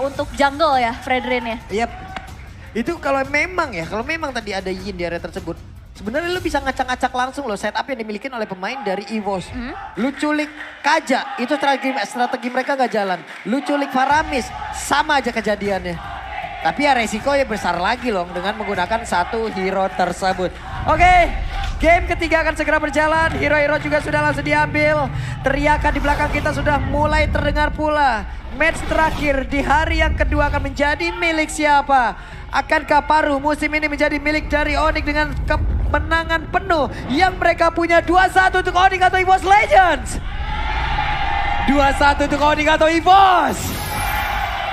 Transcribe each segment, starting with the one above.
untuk jungle ya, Fredrin ya. Yap. Itu kalau memang tadi ada Yin di area tersebut. Sebenarnya lu bisa ngacak-ngacak langsung loh setup yang dimiliki oleh pemain dari EVOS. Lu culik Kaja, itu strategi mereka gak jalan. Lu culik Faramis, sama aja kejadiannya. Tapi ya resiko ya besar lagi loh dengan menggunakan satu hero tersebut. Oke, game ketiga akan segera berjalan. Hero-hero juga sudah langsung diambil. Teriakan di belakang kita sudah mulai terdengar pula. Match terakhir di hari yang kedua akan menjadi milik siapa? Akankah Paru musim ini menjadi milik dari Onyx dengan kemenangan penuh yang mereka punya 2-1 untuk Onyx atau EVOS Legends? 2-1 untuk Onyx atau EVOS.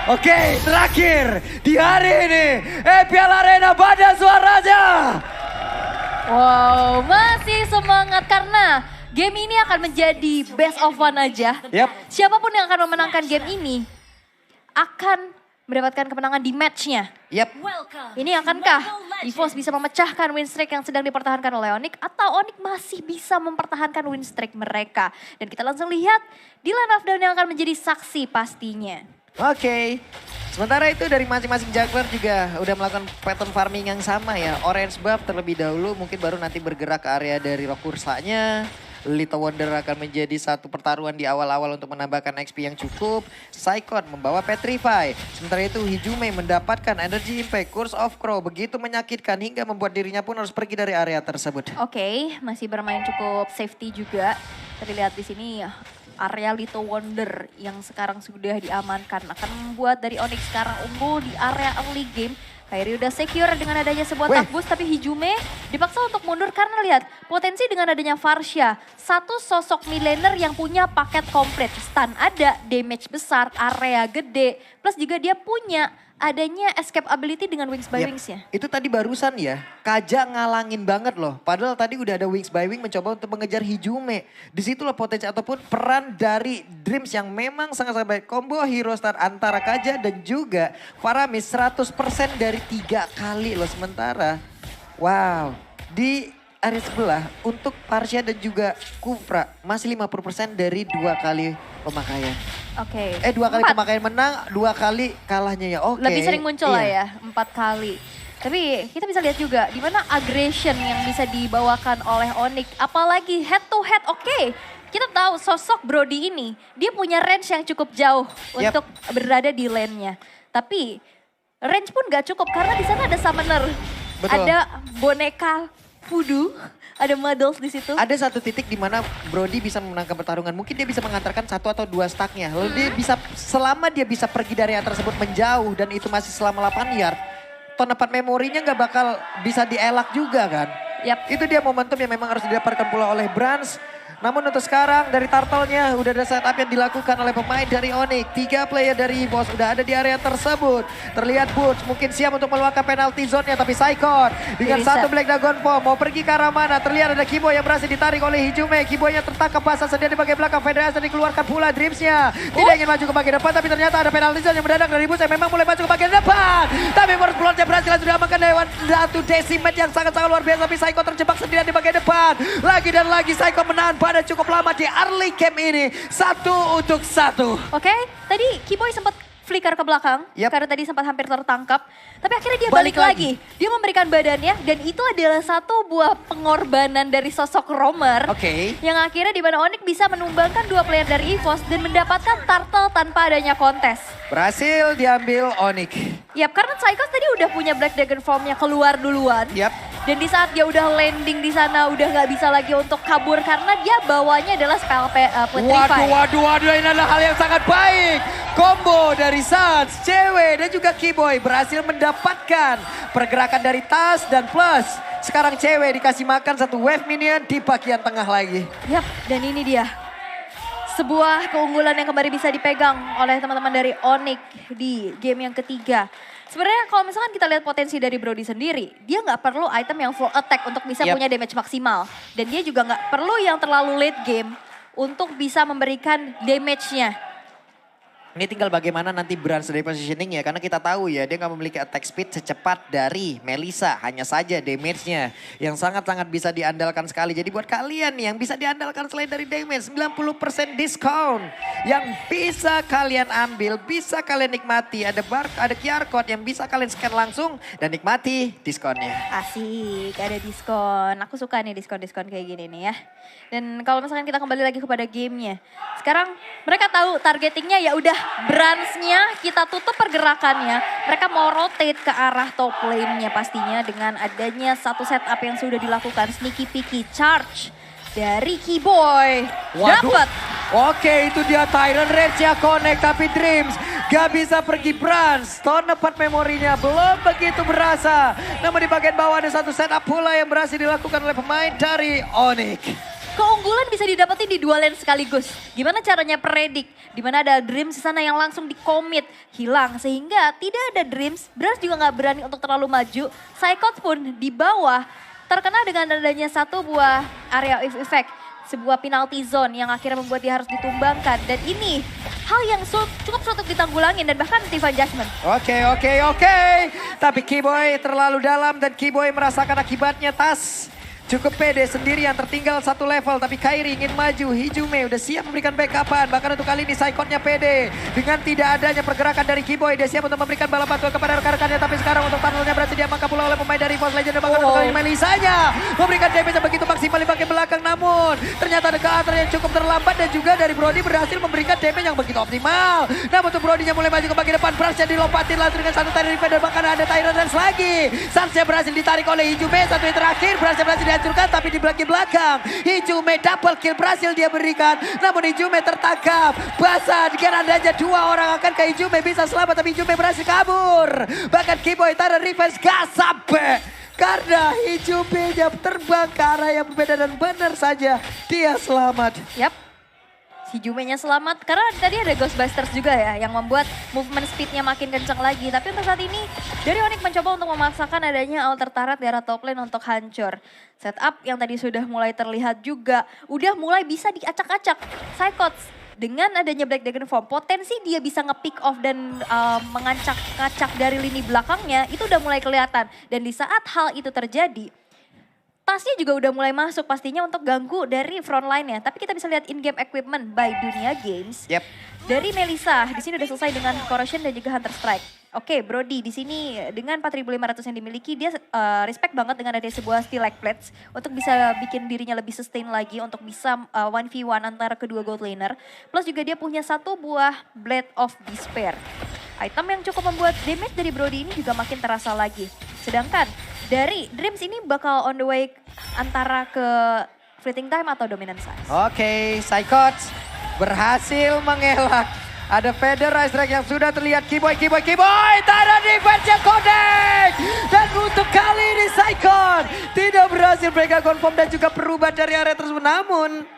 Oke, terakhir di hari ini EPL Arena pada suaranya. Wow, masih semangat karena game ini akan menjadi best of one aja. Yap. Siapapun yang akan memenangkan game ini akan mendapatkan kemenangan di matchnya. Yap. Ini akankah EVOS bisa memecahkan win streak yang sedang dipertahankan oleh Onyx atau Onyx masih bisa mempertahankan win streak mereka? Dan kita langsung lihat di line of down yang akan menjadi saksi pastinya. Oke. Sementara itu dari masing-masing juggler juga udah melakukan pattern farming yang sama ya. Orange buff terlebih dahulu mungkin baru nanti bergerak ke area dari Rokursanya. Little Wonder akan menjadi satu pertaruhan di awal-awal untuk menambahkan XP yang cukup. Saikon membawa Petrify. Sementara itu Hijume mendapatkan Energy Impact, Curse of Crow. Begitu menyakitkan hingga membuat dirinya pun harus pergi dari area tersebut. Oke, masih bermain cukup safety juga. Tapi lihat di sini area Little Wonder yang sekarang sudah diamankan akan membuat dari Onyx sekarang unggul di area early game. Kairi udah secure dengan adanya sebuah tag boost, tapi Hijume dipaksa untuk mundur karena lihat potensi dengan adanya Varsha. Satu sosok milenar yang punya paket komplit. Stun ada, damage besar, area gede. Plus juga dia punya adanya escape ability dengan Wings by Wings ya. Itu tadi barusan ya, Kaja ngalangin banget loh. Padahal tadi udah ada Wings by Wing mencoba untuk mengejar Hijume. Disitulah potensi ataupun peran dari Dreams yang memang sangat-sangat baik. Combo hero start antara Kaja dan juga Faramis 100% dari 3 kali loh. Sementara, wow, di area sebelah untuk Varsha dan juga Kufra masih 50% dari 2 kali pemakaian. Oke. 2 kali pemakaian menang, 2 kali kalahnya ya. Oke. Lebih sering muncul lah ya, 4 kali. Tapi kita bisa lihat juga di mana aggression yang bisa dibawakan oleh Onyx. Apalagi head to head, oke. Kita tahu sosok Brody ini, dia punya range yang cukup jauh untuk berada di lane-nya. Tapi range pun gak cukup karena di sana ada summoner. Betul. Ada boneka voodoo. Ada models di situ. Ada satu titik di mana Brody bisa memenangkan pertarungan. Mungkin dia bisa mengantarkan 1 atau 2 stacknya. Lalu dia bisa, selama dia bisa pergi dari area tersebut menjauh dan itu masih selama 8 yard. Tonepan memorinya nggak bakal bisa dielak juga kan. Yap. Itu dia momentum yang memang harus didapatkan pula oleh Brans. Namun untuk sekarang dari Turtle-nya udah ada setup yang dilakukan oleh pemain dari Onyx. 3 player dari EVOS udah ada di area tersebut. Terlihat Butch mungkin siap untuk meluangkan penalty zone-nya. Tapi Saikon dengan satu Black Dragon Bomb mau pergi ke arah mana. Terlihat ada Kibo yang berhasil ditarik oleh Hijume. Kibonya tertangkap basah sendiri di bagian belakang. Federasi dikeluarkan pula Dreams-nya. Tidak ingin maju ke bagian depan tapi ternyata ada penalty zone yang mendadak dari Butch yang memang mulai masuk ke bagian depan. Tapi Force Blood-nya berhasil langsung diamankan Dewan. Satu decimate yang sangat-sangat luar biasa. Tapi Saikon terjebak sendirian di bagian depan. Lagi dan lagi Saikon menahan pada cukup lama di early game ini. 1 untuk 1. Oke, tadi Kiboy sempat flicker ke belakang karena tadi sempat hampir tertangkap. Tapi akhirnya dia balik lagi. Dia memberikan badannya dan itu adalah satu buah pengorbanan dari sosok Romer. Oke. Yang akhirnya di mana Onyx bisa menumbangkan 2 player dari EVOS dan mendapatkan Turtle tanpa adanya kontes. Berhasil diambil Onyx. Yap, karena Psychos tadi udah punya Black Dragon Form-nya keluar duluan. Yap. Dan di saat dia udah landing di sana udah nggak bisa lagi untuk kabur karena dia bawanya adalah spell Petrify. Waduh, ini adalah hal yang sangat baik. Combo dari Sans, cewek dan juga Kiboy berhasil mendapatkan pergerakan dari Tas dan plus. Sekarang cewek dikasih makan satu wave minion di bagian tengah lagi. Yap, dan ini dia. Sebuah keunggulan yang kembali bisa dipegang oleh teman-teman dari Onyx di game yang ketiga. Sebenarnya kalau misalkan kita lihat potensi dari Brody sendiri, dia nggak perlu item yang full attack untuk bisa punya damage maksimal. Dan dia juga nggak perlu yang terlalu late game untuk bisa memberikan damage-nya. Ini tinggal bagaimana nanti Brans dari positioning ya. Karena kita tahu ya dia nggak memiliki attack speed secepat dari Melissa. Hanya saja damage-nya yang sangat-sangat bisa diandalkan sekali. Jadi buat kalian nih yang bisa diandalkan selain dari damage. 90% diskon yang bisa kalian ambil. Bisa kalian nikmati. Ada QR code yang bisa kalian scan langsung. Dan nikmati diskonnya. Asik, ada diskon. Aku suka nih diskon-diskon kayak gini nih ya. Dan kalau misalkan kita kembali lagi kepada gamenya. Sekarang mereka tahu targetingnya ya udah Bransnya kita tutup pergerakannya. Mereka mau rotate ke arah top lane-nya pastinya dengan adanya satu setup yang sudah dilakukan. Sneaky Peeky charge dari Keyboy. Dapat. Oke, itu dia Tyrant Rage-nya connect tapi Dreams gak bisa pergi Brans. Stone part memorinya belum begitu berasa. Namun di bagian bawah ada satu setup pula yang berhasil dilakukan oleh pemain dari Onyx. Keunggulan bisa didapetin di dua lane sekaligus. Gimana caranya predik? Dimana ada Dreams di sana yang langsung di-commit. Hilang sehingga tidak ada Dreams. Brans juga gak berani untuk terlalu maju. Psychot pun di bawah terkena dengan adanya satu buah area of effect. Sebuah penalty zone yang akhirnya membuat dia harus ditumbangkan. Dan ini hal yang cukup sulit untuk ditanggulangin dan bahkan Divine Judgment. Oke. Tapi Keyboy terlalu dalam dan Keyboy merasakan akibatnya. Tas cukup pede sendirian tertinggal satu level. Tapi Kairi ingin maju. Hijume udah siap memberikan backupan. Bahkan untuk kali ini Psychotnya pede. Dengan tidak adanya pergerakan dari Keyboy. Dia siap untuk memberikan bala bantuan kepada rekan-rekannya. Tapi sekarang untuk tunnelnya berarti dia mangkap pula oleh pemain dari Force Legend. Dan bahkan untuk kali ini Melisanya memberikan damage yang begitu maksimal di bagian belakang. Namun ternyata ada counter yang cukup terlambat. Dan juga dari Brody berhasil memberikan damage yang begitu optimal. Namun untuk Brody-nya mulai maju ke bagian depan. Bransnya dilompatin langsung dengan satu Tyrant Defender. Bahkan ada Tyrant Dance lagi. Sansnya berhasil ditarik oleh Hijume. Satu yang terakhir Bransnya berhasil dihancurkan. Tapi di belakang Hijume double kill berhasil dia berikan. Namun Hijume tertangkap basah dengan adanya dua orang. Akan ke Hijume bisa selamat. Tapi Hijume berhasil kabur. Bahkan Keyboy taruh revenge gak sampai. Karena Hijume-nya terbang ke arah yang berbeda. Dan benar saja dia selamat. Yap. Si Jume-nya selamat karena tadi ada Ghostbusters juga ya yang membuat movement speed-nya makin kencang lagi. Tapi untuk saat ini dari Onyx mencoba untuk memaksakan adanya alter turret di arah top lane untuk hancur. Setup yang tadi sudah mulai terlihat juga udah mulai bisa diacak-acak. Psychots dengan adanya Black Dragon Form potensi dia bisa nge-pick off dan mengacak-acak dari lini belakangnya itu udah mulai kelihatan. Dan di saat hal itu terjadi tasnya juga udah mulai masuk pastinya untuk ganggu dari front line-nya. Tapi kita bisa lihat in-game equipment by Dunia Games. Yep. Dari Melissa, di sini udah selesai dengan Corrosion dan juga Hunter Strike. Oke, Brody di sini dengan 4.500 yang dimiliki, dia respect banget dengan ada sebuah Stilak Plates untuk bisa bikin dirinya lebih sustain lagi untuk bisa 1v1 antara kedua gold laner. Plus juga dia punya satu buah Blade of Despair. Item yang cukup membuat damage dari Brody ini juga makin terasa lagi. Sedangkan dari Dreams ini bakal on the way antara ke Fleeting Time atau Dominant Size. Oke, Psychots berhasil mengelak. Ada Feather Ice Drag yang sudah terlihat. Keyboy. Taruh defense yang connect. Dan untuk kali ini Psychot tidak berhasil mereka confirm dan juga berubah dari area tersebut. Namun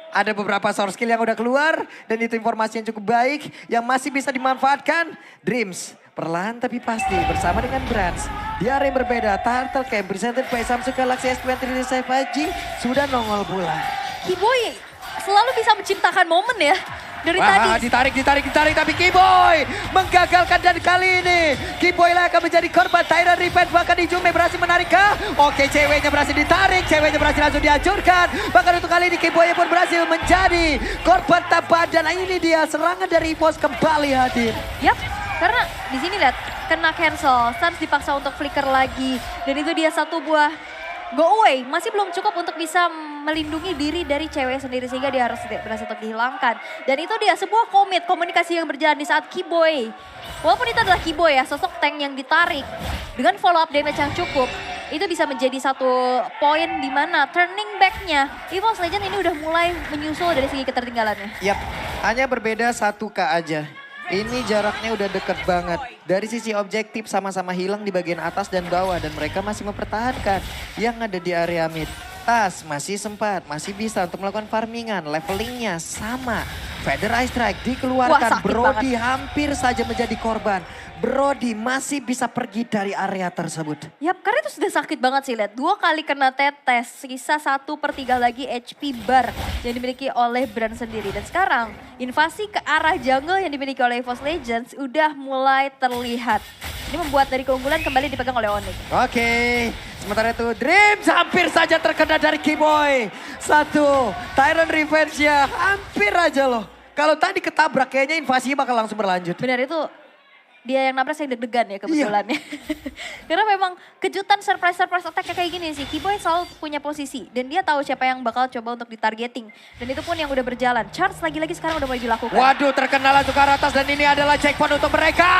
ada beberapa source skill yang udah keluar. Dan itu informasi yang cukup baik yang masih bisa dimanfaatkan. Dreams perlahan tapi pasti bersama dengan Brans. Di area yang berbeda, Turtle Camp presented by Samsung Galaxy S23 5G sudah nongol pula. Keyboy selalu bisa menciptakan momen ya. Dari tadi. Ditarik tapi Keyboy menggagalkan dan kali ini Keyboy lah akan menjadi korban Tyrant Revenge. Bahkan Hijume berhasil menarik kah? Oke, ceweknya berhasil ditarik, ceweknya berhasil langsung dihancurkan. Bahkan untuk kali ini Keyboy pun berhasil menjadi korban tambahan dan ini dia serangan dari EVOS kembali hadir. Yap, karena di sini lihat kena cancel, Sans dipaksa untuk flicker lagi dan itu dia satu buah go away, masih belum cukup untuk bisa melindungi diri dari cewek sendiri sehingga dia harus berhasil untuk dihilangkan. Dan itu dia sebuah komunikasi yang berjalan di saat Keyboy. Walaupun itu adalah Keyboy ya, sosok tank yang ditarik dengan follow up damage yang cukup. Itu bisa menjadi satu poin di mana turning back-nya EVOS Legend ini udah mulai menyusul dari segi ketertinggalannya. Yap, hanya berbeda 1K aja. Ini jaraknya udah deket banget. Dari sisi objektif sama-sama hilang di bagian atas dan bawah. Dan mereka masih mempertahankan yang ada di area mid. Tas masih sempat, masih bisa untuk melakukan farmingan. Levelingnya sama. Feather Eye Strike Wah, dikeluarkan. sakit Brody hampir saja menjadi korban. Brody masih bisa pergi dari area tersebut. Yap, karena itu sudah sakit banget sih, lihat. 2 kali kena tetes, sisa 1/3 lagi HP bar yang dimiliki oleh Brand sendiri. Dan sekarang invasi ke arah jungle yang dimiliki oleh EVOS Legends udah mulai terlihat. Ini membuat dari keunggulan kembali dipegang oleh Onyx. Oke, sementara itu Dreams hampir saja terkena dari Keyboy. 1, Tyrant Revenge ya hampir aja loh. Kalau tadi ketabrak kayaknya invasinya bakal langsung berlanjut. Benar, itu dia yang nabrak saya deg-degan ya kebetulan ya. Karena memang kejutan surprise attack kayak gini sih. Keyboy selalu punya posisi dan dia tahu siapa yang bakal coba untuk ditargeting. Dan itu pun yang udah berjalan. Charge lagi-lagi sekarang udah mulai dilakukan. Waduh, terkena langsung ke arah atas dan ini adalah checkpoint untuk mereka.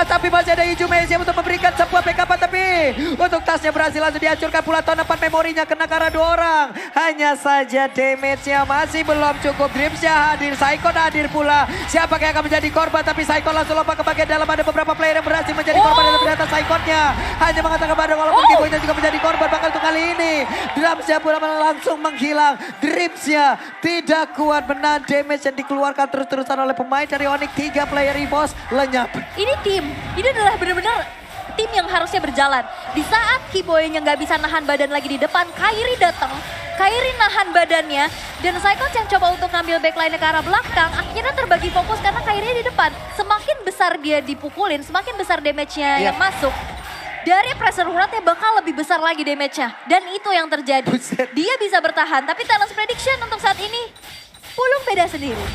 Tapi masih ada Ijume yang untuk memberikan sebuah backup, tapi untuk tasnya berhasil langsung dihancurkan pula. Tahun 4 memorinya kena ke arah 2 orang. Hanya saja damage-nya masih belum cukup. Dreams-nya hadir, Saikon hadir pula. Siapa yang akan menjadi korban, tapi Saikon langsung lompat ke bagian dalam. Ada beberapa player yang berhasil menjadi korban dan ternyata Saikonnya hanya mengatakan pada walaupun Keyboy-nya juga menjadi korban bakal untuk kali ini. Dreams-nya pula langsung menghilang. Dreams-nya tidak kuat menahan damage yang dikeluarkan terus-terusan oleh pemain dari Onyx. 3 player EVOS lenyap. Ini adalah benar-benar tim yang harusnya berjalan. Di saat Keyboy-nya nggak bisa nahan badan lagi di depan, Kairi datang. Kairi nahan badannya dan Saikon yang coba untuk ngambil backline ke arah belakang akhirnya terbagi fokus karena Kairi di depan. Semakin besar dia dipukulin, semakin besar damage-nya yang masuk. Dari pressure hurtnya bakal lebih besar lagi damage-nya. Dan itu yang terjadi. Buset. Dia bisa bertahan, tapi Talents Prediction untuk saat ini pulung beda sendiri.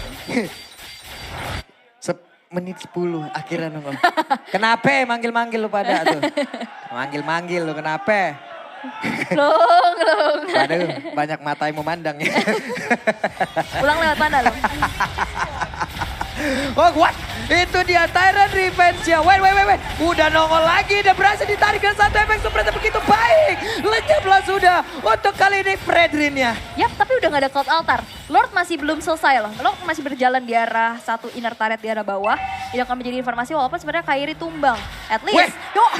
Menit 10 akhirnya nongol. Kenapa manggil-manggil lu pada tuh? Manggil-manggil lu kenapa? Long. Waduh, banyak mata yang memandang ya. Pulang lewat mana lo? Oh what? Itu dia Tyrant Revenge ya. Wait. Udah nongol lagi. Udah berhasil ditarik dan satu efek seperti begitu baik. Lenyaplah sudah. Untuk kali ini Fredrin-nya. Yap, tapi udah gak ada Cloud Altar. Lord masih belum selesai loh. Lord masih berjalan di arah satu inner turret di arah bawah. Ini akan menjadi informasi walaupun sebenarnya Kairi tumbang. At least,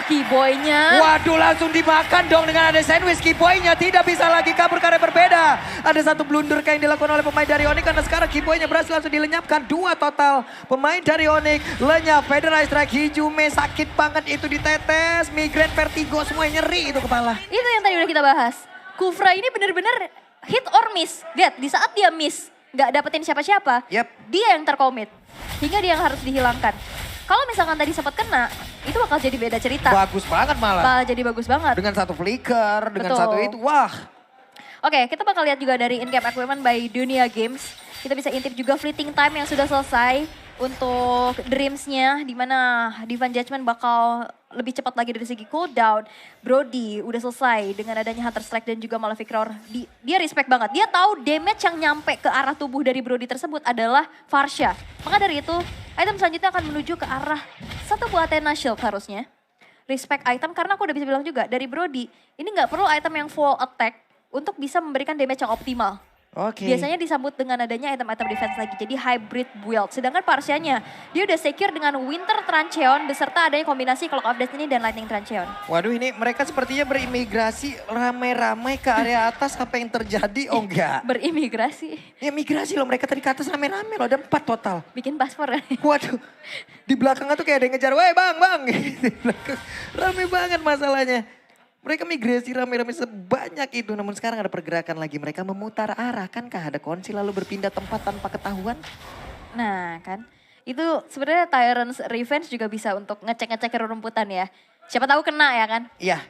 Keyboy-nya. Waduh, langsung dimakan dong dengan ada sandwich. Keyboy-nya tidak bisa lagi kabur karena berbeda. Ada satu blunder yang dilakukan oleh pemain dari Onyx karena sekarang Keyboy-nya berhasil langsung dilenyapkan. 2 total pemain dari Onyx lenyap. Feather Eye Strike, Hijume sakit banget itu ditetes. Migraine, vertigo, semua nyeri itu kepala. Itu yang tadi udah kita bahas. Kufra ini bener-bener hit or miss. Lihat, di saat dia miss, gak dapetin siapa-siapa, dia yang terkomit. Hingga dia yang harus dihilangkan. Kalau misalkan tadi sempat kena, itu bakal jadi beda cerita. Bagus banget malah. Bakal jadi bagus banget. Dengan satu flicker, dengan Betul. satu itu, wah. Oke, kita bakal lihat juga dari in-game equipment by Dunia Games. Kita bisa intip juga fleeting time yang sudah selesai untuk Dreams-nya. Dimana Divine Judgment bakal lebih cepat lagi dari segi cooldown. Brody udah selesai dengan adanya Hunter Strike dan juga Malefic Roar. Dia respect banget. Dia tahu damage yang nyampe ke arah tubuh dari Brody tersebut adalah Farsha. Maka dari itu, item selanjutnya akan menuju ke arah satu buah Athena Shield harusnya. Respect item karena aku udah bisa bilang juga dari Brody. Ini nggak perlu item yang full attack untuk bisa memberikan damage yang optimal. Oke. Biasanya disambut dengan adanya item-item defense lagi. Jadi hybrid build. Sedangkan Parsianya, dia udah secure dengan Winter Trancheon beserta adanya kombinasi Clock of Destiny dan Lightning Trancheon. Waduh, ini mereka sepertinya berimigrasi ramai-ramai ke area atas. Apa yang terjadi? Oh enggak. Berimigrasi. Ya migrasi loh, mereka tadi ke atas rame-rame loh. Ada 4 total. Bikin paspor. Waduh, di belakangnya tuh kayak ada yang ngejar. Weh bang. Di belakang. Rame banget masalahnya. Mereka migrasi rame-rame sebanyak itu, namun sekarang ada pergerakan lagi. Mereka memutar arah, kankah ada konsi lalu berpindah tempat tanpa ketahuan? Nah kan, itu sebenarnya Tyrant's Revenge juga bisa untuk ngecek-ngecek rerumputan ya. Siapa tahu kena ya kan? Iya.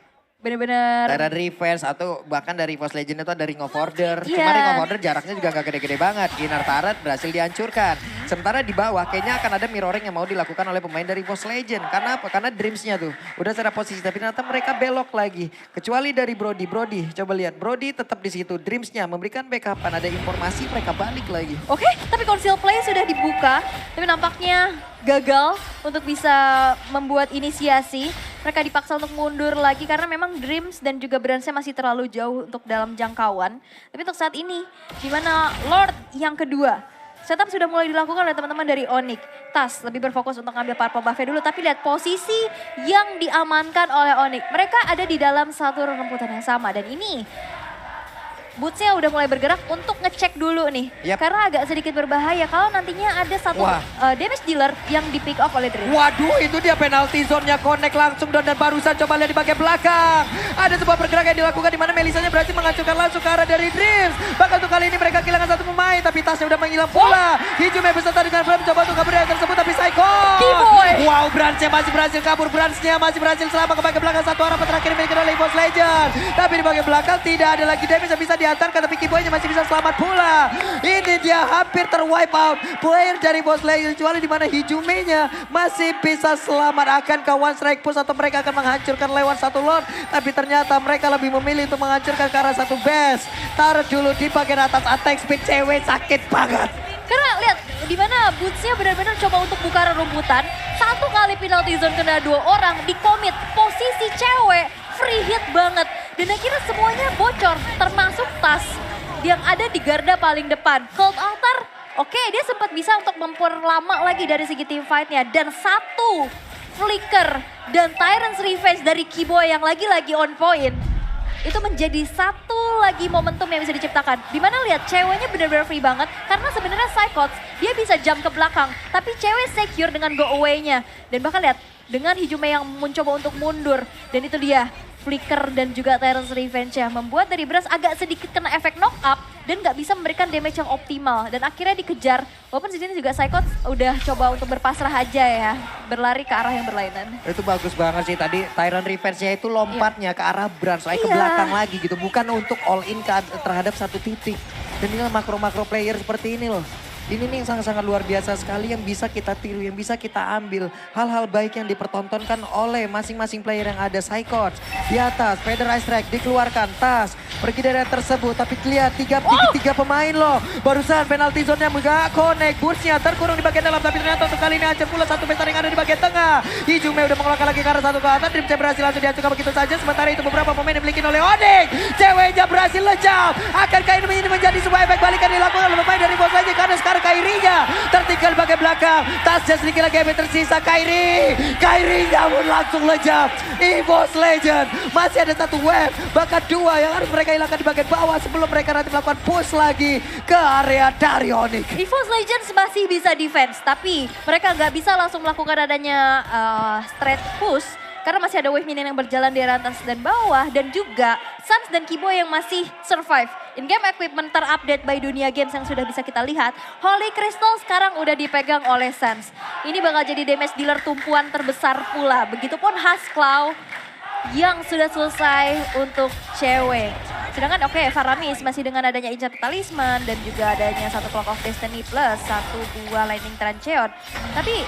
Bener-bener. Tyrant Revenge atau bahkan dari EVOS Legend itu ada Ring of Order. Iya. Cuma Ring of Order jaraknya juga gak gede-gede banget. Inner turret berhasil dihancurkan. Sementara di bawah kayaknya akan ada mirroring yang mau dilakukan oleh pemain dari EVOS Legend. Karena apa? Karena Dreams-nya tuh udah secara posisi. Tapi ternyata mereka belok lagi. Kecuali dari Brody. Coba lihat. Brody tetap di situ. Dreams-nya memberikan backupan. Ada informasi mereka balik lagi. Oke, tapi conceal play sudah dibuka. Tapi nampaknya gagal untuk bisa membuat inisiasi. Mereka dipaksa untuk mundur lagi karena memang Dreams dan juga Brands-nya masih terlalu jauh untuk dalam jangkauan. Tapi untuk saat ini, di mana Lord yang kedua, setup sudah mulai dilakukan oleh teman-teman dari Onyx. Tas lebih berfokus untuk ngambil purple buff dulu, tapi lihat posisi yang diamankan oleh Onyx. Mereka ada di dalam satu remputan yang sama dan ini Boots-nya udah mulai bergerak untuk ngecek dulu nih. Yap. Karena agak sedikit berbahaya kalau nantinya ada satu Wah. damage dealer yang di pick off oleh Dream. Waduh, itu dia penalti zone-nya connect langsung dan barusan coba lihat di bagian belakang. Ada sebuah pergerakan yang dilakukan di mana Melisanya berhasil menghancurkan langsung ke arah dari Dreams. Bahkan untuk kali ini mereka kehilangan satu pemain tapi tasnya udah menghilang pula. Hijaume beserta dengan Flame coba untuk kabur dari tersebut tapi Psycho. Keyboy. Wow, Branch-nya masih berhasil kabur. Branch-nya masih berhasil selama ke bagian belakang satu arah terakhir dimiliki oleh EVOS Legend. Tapi di bagian belakang tidak ada lagi damage yang bisa diantarkan tapi Keyboy-nya masih bisa selamat pula. Ini dia hampir terwipe out player dari EVOS Legend kecuali di mana Hijaume-nya masih bisa selamat. Akankah one strike push atau mereka akan menghancurkan lewat satu lord? Tapi ternyata mereka lebih memilih untuk menghancurkan ke arah satu base. Taruh dulu di bagian atas attack speed cewek sakit banget. Karena lihat di mana Boots-nya benar-benar coba untuk buka rerumputan. Satu kali penalty zone kena 2 orang di commit posisi cewek free hit banget. Dan akhirnya semuanya bocor termasuk tas yang ada di garda paling depan. Cold Altar, oke, dia sempat bisa untuk memperlama lagi dari segi team fight-nya. Dan satu flicker dan Tyrant's Revenge dari Keyboy yang lagi-lagi on point. Itu menjadi satu lagi momentum yang bisa diciptakan. Dimana lihat ceweknya benar-benar free banget. Karena sebenarnya Psychots dia bisa jump ke belakang. Tapi cewek secure dengan go away-nya. Dan bahkan lihat dengan Hijaume yang mencoba untuk mundur. Dan itu dia flicker dan juga Tyrant's Revenge-nya membuat dari Brass agak sedikit kena efek knock up dan nggak bisa memberikan damage yang optimal dan akhirnya dikejar. Walaupun di sini juga Psychots udah coba untuk berpasrah aja ya, berlari ke arah yang berlainan. Itu bagus banget sih tadi Tyrant Revenge-nya itu lompatnya ke arah Branch, ke belakang lagi gitu, bukan untuk all in terhadap satu titik. Dan ini makro-makro player seperti ini loh. Ini nih sangat-sangat luar biasa sekali yang bisa kita tiru, yang bisa kita ambil. Hal-hal baik yang dipertontonkan oleh masing-masing player yang ada. Psychots di atas, Feather Ice Strike dikeluarkan, tas pergi dari tersebut. Tapi lihat tiga pemain loh. Barusan penalti zone-nya nggak connect. Burst-nya terkurung di bagian dalam. Tapi ternyata untuk kali ini hancur pula satu besar yang ada di bagian tengah. Hijaume udah mengeluarkan lagi ke arah satu ke atas. Dream berhasil langsung dihancurkan begitu saja. Sementara itu beberapa pemain dimiliki oleh Onyx. Ceweknya berhasil lejam. Akankah ini menjadi sebuah efek balikan dilakukan oleh pemain dari EVOS Legend karena sekarang Kairi-nya tertinggal bagian belakang. Tasnya sedikit lagi yang tersisa. Kairi-nya pun langsung lejam. EVOS Legend masih ada satu wave, bahkan 2 yang harus mereka hilangkan di bagian bawah sebelum mereka nanti melakukan push lagi ke area dari Onyx. EVOS Legends masih bisa defense, tapi mereka nggak bisa langsung melakukan adanya straight push. Karena masih ada wave minion yang berjalan di area atas dan bawah. Dan juga Suns dan Keyboy yang masih survive. In-game equipment terupdate by Dunia Games yang sudah bisa kita lihat. Holy Crystal sekarang udah dipegang oleh Suns. Ini bakal jadi damage dealer tumpuan terbesar pula. Begitupun Hasclaw yang sudah selesai untuk cewek. Sedangkan Faramis masih dengan adanya Enchanted Talisman dan juga adanya satu Clock of Destiny plus satu buah Lightning Trancheon. Tapi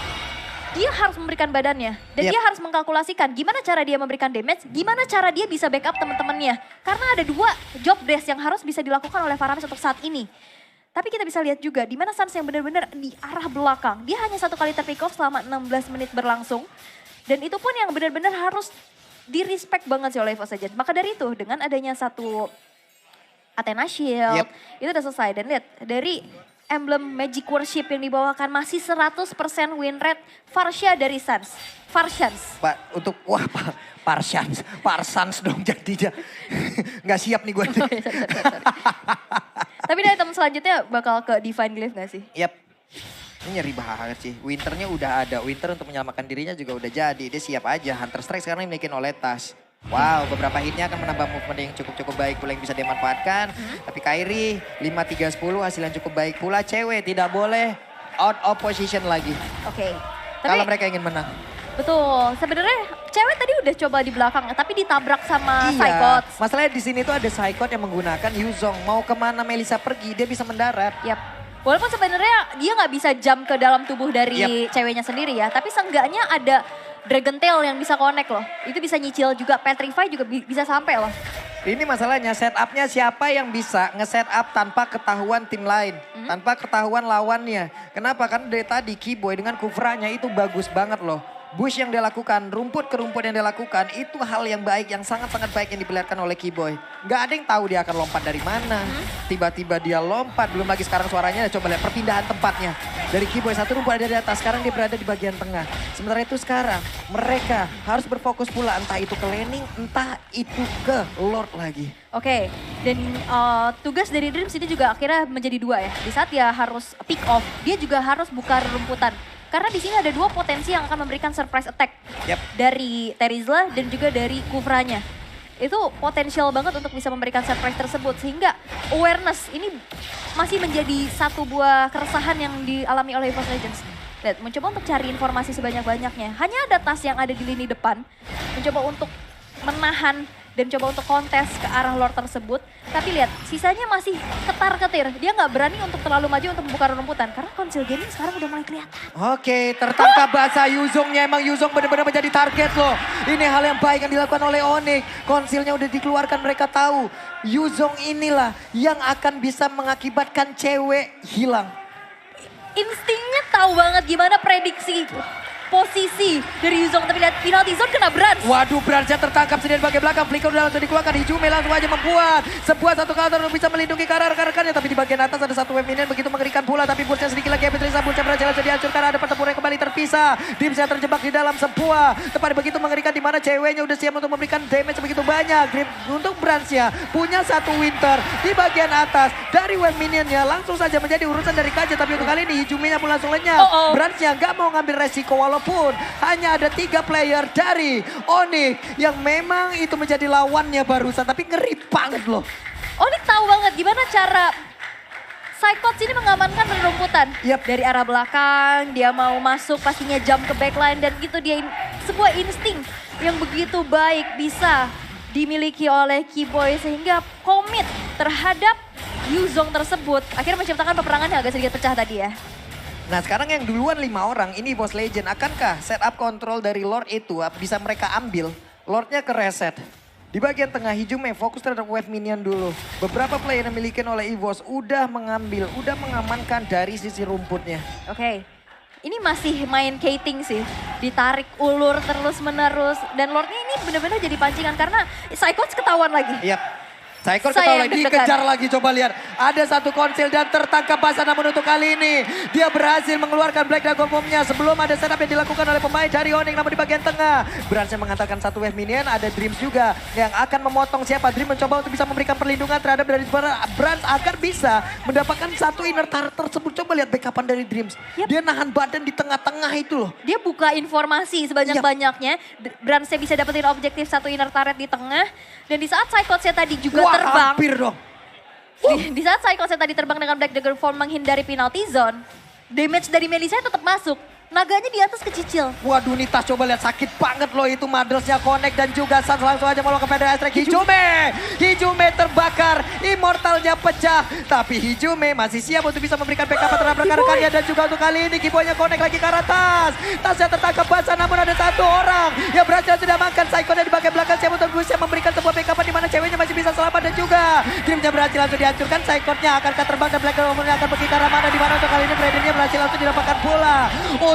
dia harus memberikan badannya dan dia harus mengkalkulasikan gimana cara dia memberikan damage, gimana cara dia bisa backup teman-temannya. Karena ada 2 job desk yang harus bisa dilakukan oleh Faramis untuk saat ini. Tapi kita bisa lihat juga di mana Suns yang benar-benar di arah belakang. Dia hanya 1 kali terpick off selama 16 menit berlangsung. Dan itu pun yang benar-benar harus di-respect banget sih oleh EVOS Legends. Maka dari itu dengan adanya satu Athena Shield, itu udah selesai. Dan lihat dari emblem Magic Worship yang dibawakan masih 100% win rate Farsha dari Suns. Farshans. Pak, untuk Parsans dong jadinya. Nggak siap nih gue. Sorry. Tapi dari teman selanjutnya bakal ke Divine Glyph gak sih? Yap. Ini nyeri banget sih. Winternya udah ada. Winter untuk menyelamatkan dirinya juga udah jadi. Dia siap aja. Hunter Strike sekarang dimiliki oleh Tas. Wow, beberapa hitnya akan menambah movement yang cukup baik pula yang bisa dimanfaatkan. Tapi Kairi 5-3-10 hasil yang cukup baik pula. Cewek tidak boleh out of position lagi. Oke. Kalau mereka ingin menang. Betul, sebenarnya cewek tadi udah coba di belakang tapi ditabrak sama Psychots. Masalahnya di sini tuh ada Psychot yang menggunakan Yuzong. Mau kemana Melissa pergi dia bisa mendarat. Yap. Walaupun sebenarnya dia nggak bisa jump ke dalam tubuh dari ceweknya sendiri ya. Tapi seenggaknya ada Dragon Tail yang bisa connect loh. Itu bisa nyicil juga, Petrify juga bisa sampai loh. Ini masalahnya setupnya siapa yang bisa nge-setup tanpa ketahuan tim lain. Tanpa ketahuan lawannya. Kenapa? Karena dari tadi Keyboy dengan coveranya itu bagus banget loh. Bush yang dia lakukan, rumput ke rumput yang dia lakukan, itu hal yang baik, yang sangat-sangat baik yang diperlihatkan oleh Keyboy. Gak ada yang tahu dia akan lompat dari mana. Tiba-tiba dia lompat, belum lagi sekarang suaranya, coba lihat perpindahan tempatnya. dari Keyboy. Satu rumput ada di atas, sekarang dia berada di bagian tengah. Sementara itu sekarang mereka harus berfokus pula entah itu ke laning, entah itu ke Lord lagi. Oke, dan tugas dari Dreams ini juga akhirnya menjadi dua ya. Di saat dia harus pick off, dia juga harus buka rumputan. Karena di sini ada dua potensi yang akan memberikan surprise attack. Dari Terizla dan juga dari Kufranya. Itu potensial banget untuk bisa memberikan surprise tersebut. Sehingga awareness ini masih menjadi satu buah keresahan yang dialami oleh EVOS Legends. Dan mencoba untuk cari informasi sebanyak-banyaknya. Hanya ada Tas yang ada di lini depan. Mencoba untuk menahan dan coba untuk kontes ke arah Lord tersebut. Tapi lihat, sisanya masih ketar-ketir. Dia nggak berani untuk terlalu maju untuk membuka rumputan. Karena Council Gaming sekarang udah mulai kelihatan. Oke, tertangkap basah Yuzongnya. Emang Yuzong benar-benar menjadi target loh. Ini hal yang baik yang dilakukan oleh Onyx. Konsilnya udah dikeluarkan, mereka tahu. Yuzong inilah yang akan bisa mengakibatkan cewek hilang. Instingnya tahu banget gimana prediksi posisi dari Yuzong, tapi lihat penalty zone kena Brans. Waduh, Bransnya tertangkap sendiri bagian belakang. Flicker udah langsung dikeluarkan. Hijume langsung aja membuat sebuah satu counter untuk bisa melindungi ke arah rekan-rekannya. Tapi di bagian atas ada satu wave minion begitu mengerikan pula. Tapi burstnya sedikit lagi. Epitrisa burstnya berhasil langsung dihancurkan. Ada pertempuran yang kembali terpisah. Dreams yang terjebak di dalam sebuah tempat begitu mengerikan. Di mana ceweknya udah siap untuk memberikan damage begitu banyak. Dreams untuk Bransnya punya satu winter di bagian atas. Dari wave minionnya langsung saja menjadi urusan dari Kaja. Tapi untuk kali ini Hijumenya pun langsung lenyap. Bransnya gak mau ngambil resiko walaupun hanya ada 3 player dari Onyx yang memang itu menjadi lawannya barusan. Tapi ngeri banget loh. Onyx tahu banget gimana cara Psychots ini mengamankan rumputan. Dari arah belakang, dia mau masuk pastinya jump ke backline. Dan gitu dia sebuah insting yang begitu baik bisa dimiliki oleh Keyboy. Sehingga komit terhadap Yuzong tersebut. Akhirnya menciptakan peperangan yang agak sedikit pecah tadi ya. Nah sekarang yang duluan 5 orang ini Boss Legend. Akankah setup kontrol dari Lord itu bisa mereka ambil? Lordnya ke reset. Di bagian tengah Hijume fokus terhadap wave minion dulu. Beberapa player yang dimiliki oleh EVOS udah mengambil, udah mengamankan dari sisi rumputnya. Oke. Ini masih main kating sih. Ditarik ulur terus menerus. Dan Lordnya ini benar-benar jadi pancingan karena Psychots ketahuan lagi. Psychots ketahuan lagi, dikejar lagi, coba lihat. Ada satu konsil dan tertangkap basah, namun untuk kali ini dia berhasil mengeluarkan Black Dragon Bomb-nya sebelum ada setup yang dilakukan oleh pemain dari Onyx. Namun di bagian tengah berhasil mengantarkan satu wave minion, ada Dreams juga yang akan memotong siapa. Dreams mencoba untuk bisa memberikan perlindungan terhadap dari Brans agar bisa mendapatkan satu inner turret tersebut. Coba lihat backupan dari Dreams. Dia nahan badan di tengah-tengah itu loh. Dia buka informasi sebanyak-banyaknya. Bransnya bisa dapetin objektif satu inner turret di tengah. Dan di saat Psychotsnya tadi juga terbang. Hampir dong. Di saat Psychotsnya tadi terbang dengan Black Dagger Form menghindari penalty zone. Damage dari Melissa tetap masuk. Naganya di atas kecicil. Waduh Nitas coba lihat sakit banget loh itu Madelsnya connect dan juga Sans langsung aja melakukan Federal Strike. Hijume terbakar, Immortalnya pecah. Tapi Hijume masih siap untuk bisa memberikan backup terhadap rekan-rekannya. Dan juga untuk kali ini Keyboy-nya connect lagi ke arah Tas. Tasnya tertangkap basah namun ada satu orang yang berhasil sudah makan. Psycho-nya di bagian belakang siap untuk bisa memberikan sebuah backup di mana ceweknya masih bisa selamat. Dan juga Dreams-nya berhasil langsung dihancurkan. Psycho-nya akan terbang dan Black Dragon-nya akan pergi ke arah mana. Di mana untuk kali ini Brandon-nya berhasil langsung didapatkan bola.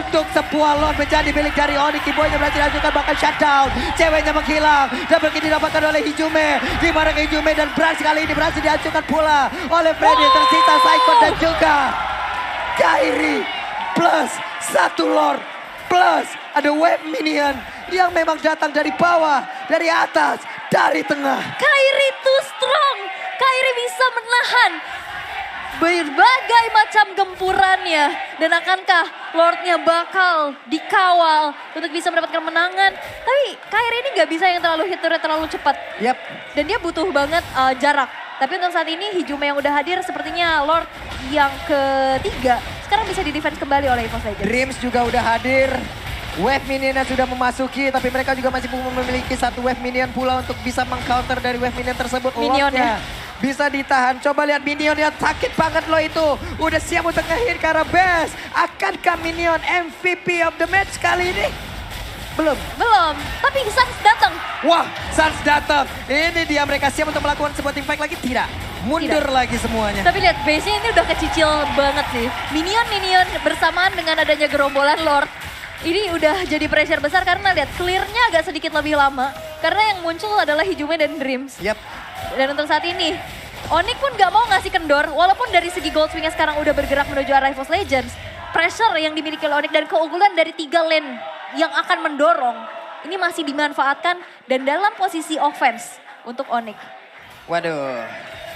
Untuk sebuah Lord menjadi milik dari Onyx. Keyboy-nya berhasil dihancurkan bahkan shutdown. Ceweknya menghilang dan pergi didapatkan oleh Hijume. Di mana Hijume dan Brans kali ini berhasil dihancurkan pula oleh Freddy. Tersisa Psycho dan juga Kairi plus satu Lord plus ada wave minion yang memang datang dari bawah, dari atas, dari tengah. Kairi too strong. Kairi bisa menahan berbagai macam gempurannya. Dan akankah Lordnya bakal dikawal untuk bisa mendapatkan kemenangan? Tapi Kairi ini gak bisa yang terlalu hit rate terlalu cepat. Dan dia butuh banget jarak. Tapi untuk saat ini Hijume yang udah hadir sepertinya Lord yang ketiga sekarang bisa di-defense kembali oleh EVOS Legends. Dreams juga udah hadir. Wave minion yang sudah memasuki, tapi mereka juga masih memiliki satu wave minion pula untuk bisa meng-counter dari wave minion tersebut. Minionnya bisa ditahan. Coba lihat minionnya sakit banget loh itu. Udah siap untuk nge-hit ke arah base. Akankah minion MVP of the match kali ini? Belum. Tapi Sans datang. Wah, Sans datang. Ini dia mereka siap untuk melakukan sebuah team fight lagi. Tidak. Mundur lagi semuanya. Tapi lihat base-nya ini udah kecicil banget sih. Minion bersamaan dengan adanya gerombolan Lord. Ini udah jadi pressure besar karena lihat clear-nya agak sedikit lebih lama. Karena yang muncul adalah Hijume dan Dreams. Dan untuk saat ini, Onyx pun gak mau ngasih kendor. Walaupun dari segi Goldswing-nya sekarang udah bergerak menuju arah EVOS Legends. pressure yang dimiliki oleh Onyx dan keunggulan dari 3 lane yang akan mendorong. Ini masih dimanfaatkan dan dalam posisi offense untuk Onyx. Waduh,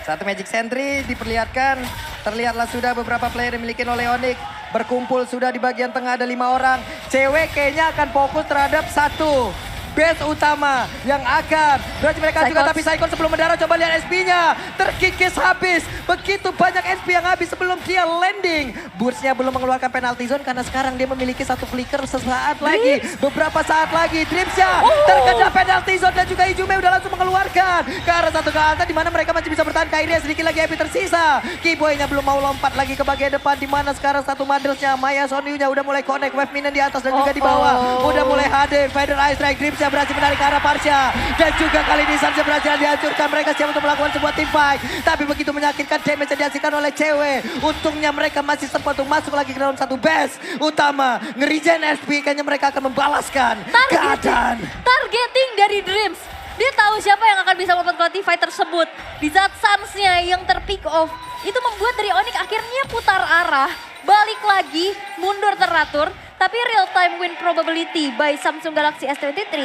satu Magic Sentry diperlihatkan. Terlihatlah sudah beberapa player yang dimiliki oleh Onyx. Berkumpul sudah di bagian tengah ada 5 orang. Cewek kayaknya akan fokus terhadap satu base utama yang akan berarti mereka juga, tapi Saikon sebelum mendarat coba lihat SP-nya. Terkikis habis. Begitu banyak SP yang habis sebelum dia landing. Burst-nya belum mengeluarkan penalty zone karena sekarang dia memiliki satu flicker sesaat lagi. Beberapa saat lagi Dreams-nya terkena penalty zone dan juga Ijume udah langsung mengeluarkan ke arah satu ke atas di mana mereka masih bisa bertahan. Kairia sedikit lagi HP tersisa. Keyboy-nya belum mau lompat lagi ke bagian depan di mana sekarang satu Mandelsnya Maya Sonyu-nya udah mulai connect. Wave minion di atas dan juga di bawah. Udah mulai hadir. Feather Ice Strike Dreams berhasil menarik ke arah Parsha. Dan juga kali ini Sans berhasil dihancurkan. Mereka siap untuk melakukan sebuah team fight. Tapi begitu menyakitkan damage yang dihasilkan oleh cewek. Untungnya mereka masih sempat untuk masuk lagi ke dalam satu base utama. Ngerijen SP kayaknya mereka akan membalaskan keadaan. Targeting dari Dreams. Dia tahu siapa yang akan bisa melakukan quality fight tersebut. Di saat Sans-nya yang terpick off. Itu membuat dari Onyx akhirnya putar arah. Balik lagi, mundur teratur. Tapi real time win probability by Samsung Galaxy S23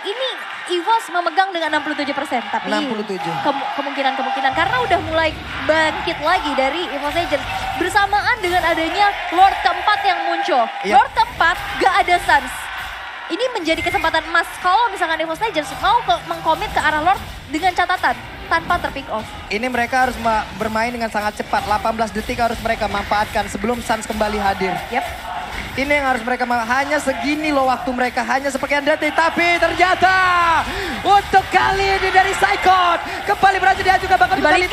ini EVOS memegang dengan 67%. Tapi 67. Kemungkinan karena udah mulai bangkit lagi dari EVOS Legends. Bersamaan dengan adanya Lord keempat yang muncul. Yep. Lord keempat gak ada Sans. Ini menjadi kesempatan emas kalau misalkan EVOS Legends mau mengkomit ke arah Lord dengan catatan tanpa terpick off. Ini mereka harus bermain dengan sangat cepat. 18 detik harus mereka manfaatkan sebelum Sans kembali hadir. Yep. Ini yang harus mereka hanya segini loh waktu mereka, hanya sepersekian detik. Tapi ternyata untuk kali ini dari Saikon kembali berhasil diajukan bahkan kembali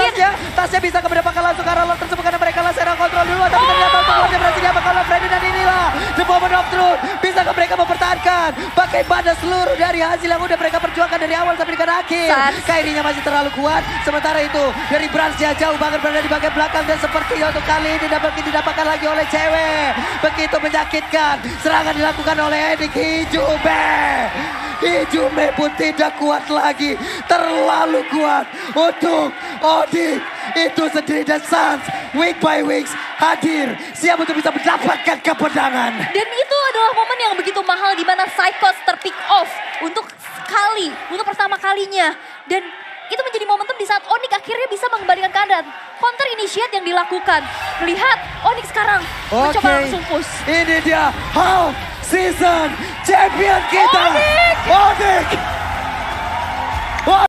tasnya bisa mendapatkan langsung ke arah Lord tersebut karena mereka lah serang kontrol dulu. Tapi ternyata untuk Lordnya berhasil diapakan oleh Freddy dan inilah the moment of truth. Bisa mereka mempertahankan bagaimana seluruh dari hasil yang udah mereka perjuangkan dari awal sampai dengan akhir. Kairinya masih terlalu kuat. Sementara itu dari Bransnya jauh banget berada di bagian belakang dan sepertinya untuk kali ini didapatkan lagi oleh cewek. Begitu menyakitkan. Serangan dilakukan oleh Edik Ijume. Ijume pun tidak kuat lagi. Terlalu kuat untuk Odik itu sendiri dan Sans week by weeks hadir. Siap untuk bisa mendapatkan kemenangan. Dan itu adalah momen yang begitu mahal di mana Psychos terpick off untuk pertama kalinya. Dan itu menjadi momentum di saat Onyx akhirnya bisa mengembalikan keadaan. Counter initiate yang dilakukan. Lihat Onyx sekarang mencoba langsung push. Ini dia half season champion kita. Onyx